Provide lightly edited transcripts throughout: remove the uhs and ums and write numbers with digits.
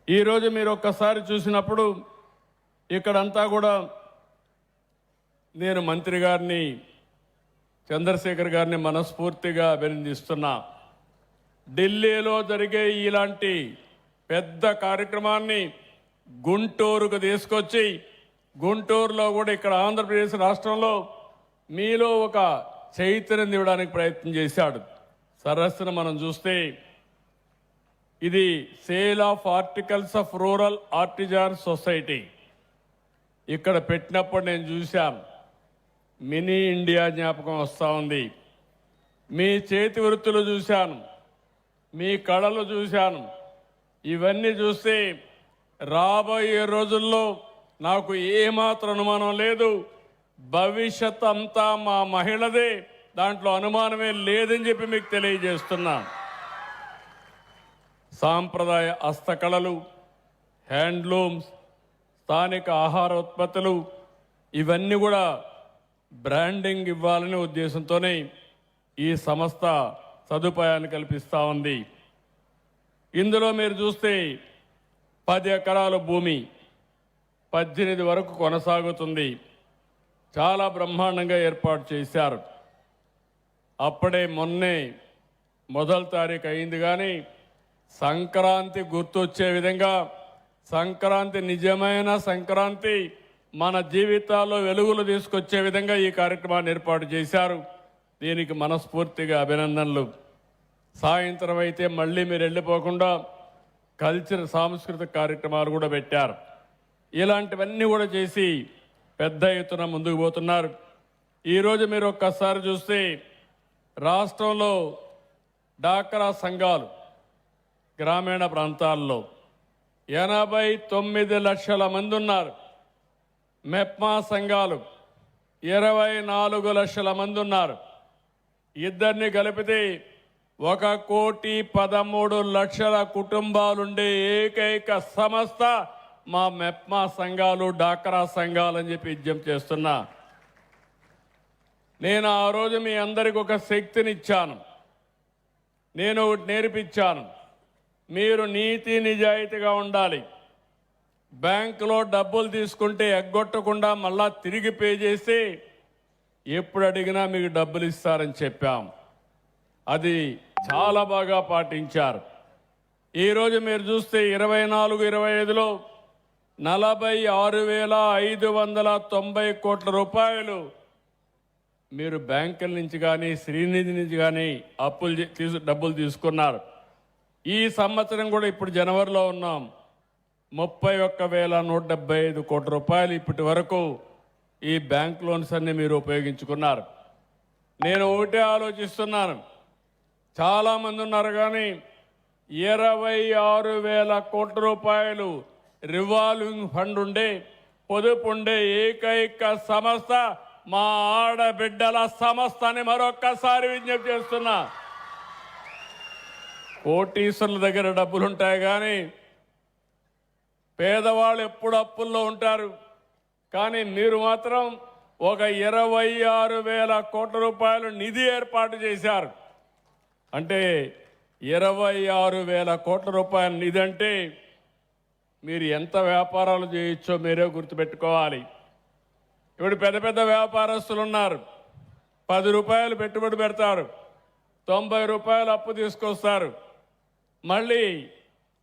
ఈరోజు మీరు ఒక్కసారి చూసినప్పుడు ఇక్కడంతా కూడా నేను మంత్రి గారిని చంద్రశేఖర్ గారిని మనస్ఫూర్తిగా అభినందిస్తున్నా. ఢిల్లీలో జరిగే ఇలాంటి పెద్ద కార్యక్రమాన్ని గుంటూరుకు తీసుకొచ్చి గుంటూరులో కూడా ఇక్కడ ఆంధ్రప్రదేశ్ రాష్ట్రంలో మీలో ఒక చైతన్యం ఇవ్వడానికి ప్రయత్నం చేశాడు. సరస్సును మనం చూస్తే ఇది sale of articles of rural artisan society ఇక్కడ పెట్టినప్పుడు నేను చూశాను. మినీ ఇండియా జ్ఞాపకం వస్తూ ఉంది. మీ చేతి వృత్తులు చూశాను, మీ కళలు చూశాను. ఇవన్నీ చూస్తే రాబోయే రోజుల్లో నాకు ఏమాత్రం అనుమానం లేదు, భవిష్యత్ అంతా మా మహిళదే, దాంట్లో అనుమానమే లేదని చెప్పి మీకు తెలియజేస్తున్నా. సాంప్రదాయ హస్తకళలు, హ్యాండ్లూమ్స్, స్థానిక ఆహార ఉత్పత్తులు ఇవన్నీ కూడా బ్రాండింగ్ ఇవ్వాలనే ఉద్దేశంతోనే ఈ సంస్థ సదుపాయాన్ని కల్పిస్తూ ఉంది. ఇందులో మీరు చూస్తే 10 ఎకరాల భూమి 18 వరకు కొనసాగుతుంది. చాలా బ్రహ్మాండంగా ఏర్పాటు చేశారు. అప్పుడే మొన్నే 1వ తారీఖు అయింది. కానీ సంక్రాంతి గుర్తొచ్చే విధంగా, సంక్రాంతి నిజమైన సంక్రాంతి మన జీవితాల్లో వెలుగులు తీసుకొచ్చే విధంగా ఈ కార్యక్రమాన్ని ఏర్పాటు చేశారు. దీనికి మనస్ఫూర్తిగా అభినందనలు. సాయంత్రం అయితే మళ్ళీ మీరు వెళ్ళిపోకుండా సాంస్కృతిక కార్యక్రమాలు కూడా పెట్టారు. ఇలాంటివన్నీ కూడా చేసి పెద్ద ఎత్తున ముందుకు పోతున్నారు. ఈరోజు మీరు ఒక్కసారి చూస్తే రాష్ట్రంలో డాక్రా సంఘాలు గ్రామీణ ప్రాంతాల్లో 89 లక్షల మంది ఉన్నారు. మెప్మా సంఘాలు 24 లక్షల మంది ఉన్నారు. ఇద్దరిని కలిపితే 1,13,00,000 కుటుంబాలుండే ఏకైక సంస్థ మా మెప్మా సంఘాలు, డాక్రా సంఘాలు అని చెప్పి విజ్ఞప్తి చేస్తున్నా. నేను ఆ రోజు మీ అందరికి ఒక శక్తినిచ్చాను, నేను ఒకటి నేర్పించాను. మీరు నీతి నిజాయితీగా ఉండాలి. బ్యాంకులో డబ్బులు తీసుకుంటే ఎగ్గొట్టకుండా మళ్ళా తిరిగి పే చేసి ఎప్పుడు అడిగినా మీకు డబ్బులు ఇస్తారని చెప్పాం. అది చాలా బాగా పాటించారు. ఈరోజు మీరు చూస్తే 24-25లో 46,590 కోట్ల రూపాయలు మీరు బ్యాంకుల నుంచి కానీ శ్రీనిధి నుంచి కానీ డబ్బులు తీసుకున్నారు. ఈ సంవత్సరం కూడా ఇప్పుడు జనవరిలో ఉన్నాం, 31,175 కోట్ల రూపాయలు ఇప్పటి వరకు ఈ బ్యాంక్ లోన్స్ అన్ని మీరు ఉపయోగించుకున్నారు. నేను ఒకటే ఆలోచిస్తున్నాను, చాలామంది ఉన్నారు కానీ 26,000 కోట్ల రూపాయలు రివాల్వింగ్ ఫండ్ ఉండే, పొదుపు ఉండే ఏకైక సంస్థ మా ఆడబిడ్డల సంస్థ అని మరొక్కసారి విజ్ఞప్తి చేస్తున్నా. కోటీశ్వరుల దగ్గర డబ్బులు ఉంటాయి కానీ పేదవాళ్ళు ఎప్పుడు అప్పుల్లో ఉంటారు. కానీ మీరు మాత్రం ఒక 26,000 కోట్ల రూపాయలు నిధి ఏర్పాటు చేశారు. అంటే 26,000 కోట్ల రూపాయల నిధి అంటే మీరు ఎంత వ్యాపారాలు చేయొచ్చో మీరే గుర్తుపెట్టుకోవాలి. ఇప్పుడు పెద్ద పెద్ద వ్యాపారస్తులు ఉన్నారు, 10 రూపాయలు పెట్టుబడి పెడతారు, 90 రూపాయలు అప్పు తీసుకొస్తారు, మళ్ళీ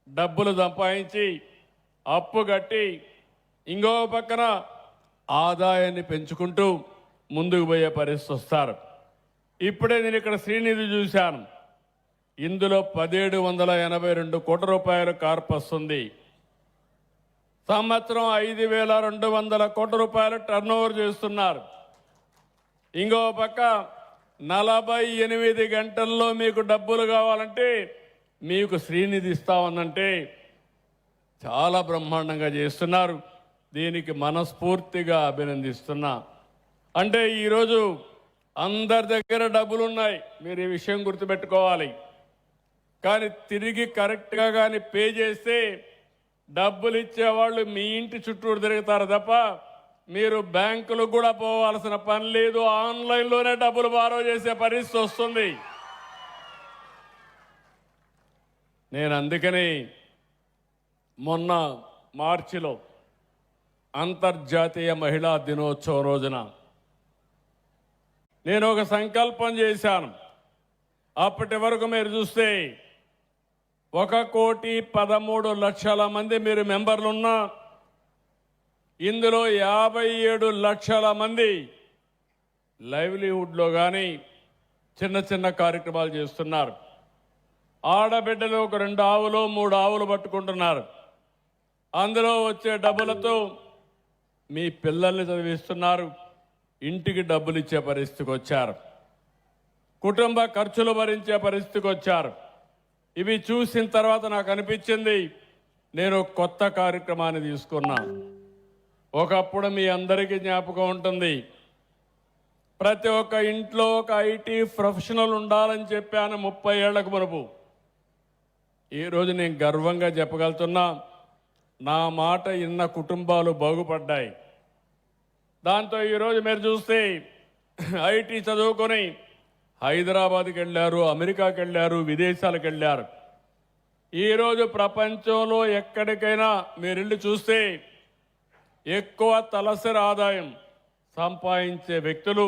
డబ్బులు సంపాదించి అప్పు కట్టి ఇంకో పక్కన ఆదాయాన్ని పెంచుకుంటూ ముందుకు పోయే పరిస్థితి వస్తారు. ఇప్పుడే నేను ఇక్కడ శ్రీనిధి చూశాను, ఇందులో 1,782 కోట్ల రూపాయల కార్పస్ ఉంది. సంవత్సరం 5,200 కోట్ల రూపాయలు టర్న్ ఓవర్ చేస్తున్నారు. ఇంకో పక్క 48 గంటల్లో మీకు డబ్బులు కావాలంటే మీకు శ్రీనిధి ఇస్తామన్నంటే చాలా బ్రహ్మాండంగా చేస్తున్నారు. దీనికి మనస్ఫూర్తిగా అభినందిస్తున్నా. అంటే ఈరోజు అందరి దగ్గర డబ్బులు ఉన్నాయి, మీరు ఈ విషయం గుర్తుపెట్టుకోవాలి. కానీ తిరిగి కరెక్ట్గా కానీ పే చేస్తే డబ్బులు ఇచ్చేవాళ్ళు మీ ఇంటి చుట్టూరు తిరుగుతారు తప్ప మీరు బ్యాంకులకు కూడా పోవాల్సిన పని లేదు. ఆన్లైన్లోనే డబ్బులు బారో చేసే పరిస్థితి వస్తుంది. నేను అందుకని మొన్న మార్చిలో అంతర్జాతీయ మహిళా దినోత్సవం రోజున నేను ఒక సంకల్పం చేశాను. అప్పటి వరకు మీరు చూస్తే 1,13,00,000 మంది మీరు మెంబర్లున్నా ఇందులో 57 లక్షల మంది లైవ్లీహుడ్లో కానీ చిన్న చిన్న కార్యక్రమాలు చేస్తున్నారు. ఆడబిడ్డలు ఒక 2 ఆవులు 3 ఆవులు పట్టుకుంటున్నారు. అందులో వచ్చే డబ్బులతో మీ పిల్లల్ని చదివిస్తున్నారు. ఇంటికి డబ్బులు ఇచ్చే పరిస్థితికి వచ్చారు. కుటుంబ ఖర్చులు భరించే పరిస్థితికి వచ్చారు. ఇవి చూసిన తర్వాత నాకు అనిపించింది నేను కొత్త కార్యక్రమాన్ని తీసుకున్నా. ఒకప్పుడు మీ అందరికీ జ్ఞాపకం ఉంటుంది, ప్రతి ఒక్క ఇంట్లో ఒక ఐటీ ప్రొఫెషనల్ ఉండాలని చెప్పాను 30 ఏళ్లకు మునుపు. ఈరోజు నేను గర్వంగా చెప్పగలుగుతున్నా, నా మాట ఇన్న కుటుంబాలు బాగుపడ్డాయి. దాంతో ఈరోజు మీరు చూస్తే ఐటీ చదువుకొని హైదరాబాద్కి వెళ్ళారు, అమెరికాకి వెళ్ళారు, విదేశాలకు వెళ్ళారు. ఈరోజు ప్రపంచంలో ఎక్కడికైనా మీరు వెళ్ళి చూస్తే ఎక్కువ తలసరి ఆదాయం సంపాదించే వ్యక్తులు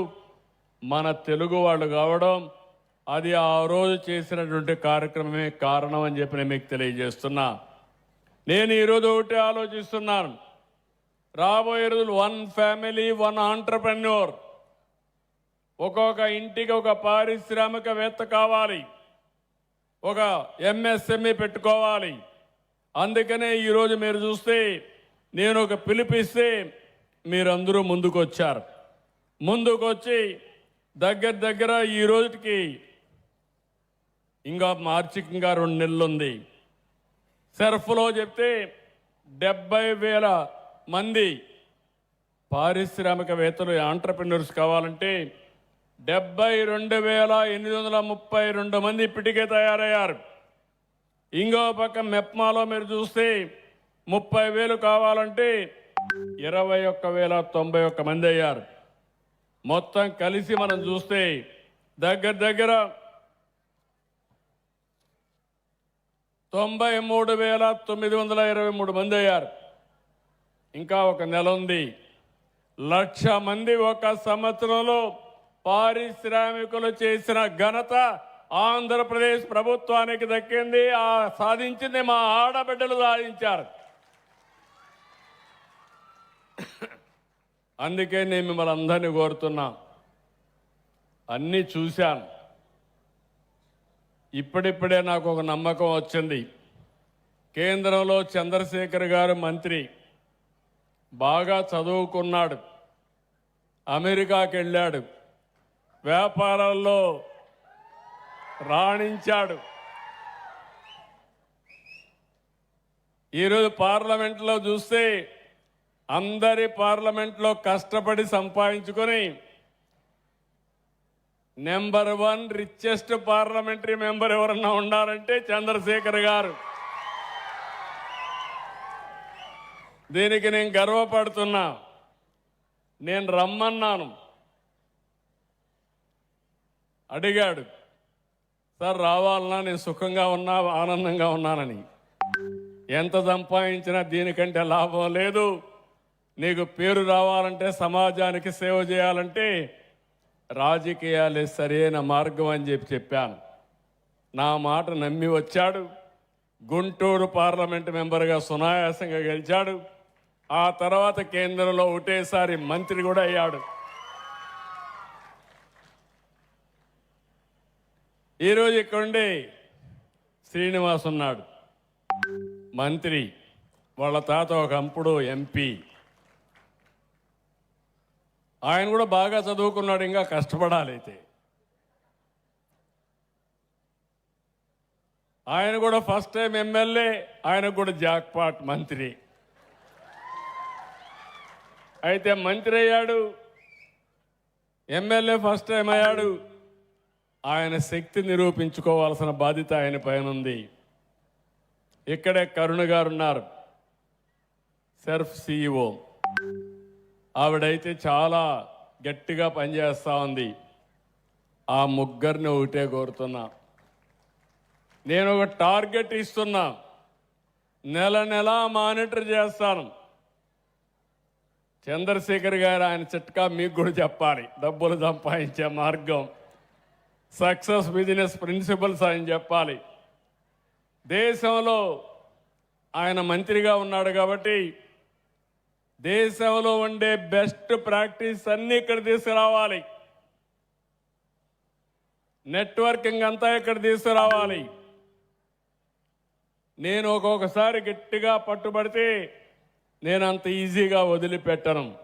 మన తెలుగు వాళ్ళు కావడం, అది ఆ రోజు చేసినటువంటి కార్యక్రమమే కారణం అని చెప్పి నేను మీకు తెలియజేస్తున్నా. నేను ఈరోజు ఒకటి ఆలోచిస్తున్నాను, రాబోయే రోజులు 1 ఫ్యామిలీ 1 ఆంటర్‌ప్రెన్యూర్, ఒక్కొక్క ఇంటికి ఒక పారిశ్రామికవేత్త కావాలి, ఒక ఎంఎస్ఎంఈ పెట్టుకోవాలి. అందుకనే ఈరోజు మీరు చూస్తే నేను ఒక పిలిపిస్తే మీరందరూ ముందుకొచ్చారు. ముందుకొచ్చి దగ్గర ఈ రోజుకి ఇంకా మార్చికి ఇంకా 2 నెలలు ఉంది. సెర్ఫ్లో చెప్తే 70,000 మంది పారిశ్రామికవేత్తలు ఆంటర్‌ప్రెన్యూర్స్ కావాలంటే 72,832 మంది ఇప్పటికే తయారయ్యారు. ఇంకో పక్క మెప్మాలో మీరు చూస్తే 30,000 కావాలంటే 21,091 మంది అయ్యారు. మొత్తం కలిసి మనం చూస్తే దగ్గర 93,923 మంది అయ్యారు. ఇంకా ఒక నెల ఉంది. 1,00,000 మంది ఒక సంవత్సరంలో పారిశ్రామికులు చేసిన ఘనత ఆంధ్రప్రదేశ్ ప్రభుత్వానికి దక్కింది. ఆ సాధించింది మా ఆడబిడ్డలు సాధించారు. అందుకే నేను మిమ్మల్ని అందరినీ కోరుతున్నా, అన్నీ చూశాను. ఇప్పుడిప్పుడే నాకు ఒక నమ్మకం వచ్చింది. కేంద్రంలో చంద్రశేఖర్ గారు మంత్రి, బాగా చదువుకున్నాడు, అమెరికాకి వెళ్ళాడు, వ్యాపారాల్లో రాణించాడు. ఈరోజు పార్లమెంట్లో చూస్తే అందరి పార్లమెంట్లో కష్టపడి సంపాదించుకొని నెంబర్ 1 రిచెస్ట్ పార్లమెంటరీ మెంబర్ ఎవరన్నా ఉన్నారంటే చంద్రశేఖర్ గారు. దీనికి నేను గర్వపడుతున్నా. నేను రమ్మన్నాను, అడిగాడు, సార్ రావాలన్నా, నేను సుఖంగా ఉన్నా, ఆనందంగా ఉన్నానని. ఎంత సంపాదించినా దీనికంటే లాభం లేదు, నీకు పేరు రావాలంటే, సమాజానికి సేవ చేయాలంటే రాజకీయాలే సరైన మార్గం అని చెప్పాను. నా మాట నమ్మి వచ్చాడు. గుంటూరు పార్లమెంటు మెంబర్గా సునాయాసంగా గెలిచాడు. ఆ తర్వాత కేంద్రంలో ఒకటేసారి మంత్రి కూడా అయ్యాడు. ఈరోజు ఇక్కడుండే శ్రీనివాస్ ఉన్నాడు, మంత్రి. వాళ్ళ తాత ఒకప్పుడు ఎంపీ. ఆయన కూడా బాగా చదువుకున్నాడు, ఇంకా కష్టపడాలి. అయితే ఆయన కూడా ఫస్ట్ టైం ఎమ్మెల్యే, ఆయనకు కూడా జాక్పాట్ మంత్రి. అయితే మంత్రి అయ్యాడు, ఎమ్మెల్యే ఫస్ట్ టైం అయ్యాడు. ఆయన శక్తి నిరూపించుకోవాల్సిన బాధ్యత ఆయన పైన ఉంది. ఇక్కడే కరుణ గారు ఉన్నారు, సెర్ఫ్ CEO. ఆవిడైతే చాలా గట్టిగా పనిచేస్తూ ఉంది. ఆ ముగ్గురిని ఒకటే కోరుతున్నా, నేను ఒక టార్గెట్ ఇస్తున్నా. నెల నెలా మానిటర్ చేస్తాను. చంద్రశేఖర్ గారు ఆయన చిట్కా మీకు కూడా చెప్పాలి. డబ్బులు సంపాదించే మార్గం, సక్సెస్ బిజినెస్ ప్రిన్సిపల్స్ ఆయన చెప్పాలి. దేశంలో ఆయన మంత్రిగా ఉన్నాడు కాబట్టి దేశంలో ఉండే బెస్ట్ ప్రాక్టీస్ అన్ని ఇక్కడ తీసుకురావాలి. నెట్వర్కింగ్ అంతా ఇక్కడ తీసుకురావాలి. నేను ఒక్కొక్కసారి గట్టిగా పట్టుబడితే నేను అంత ఈజీగా వదిలిపెట్టను.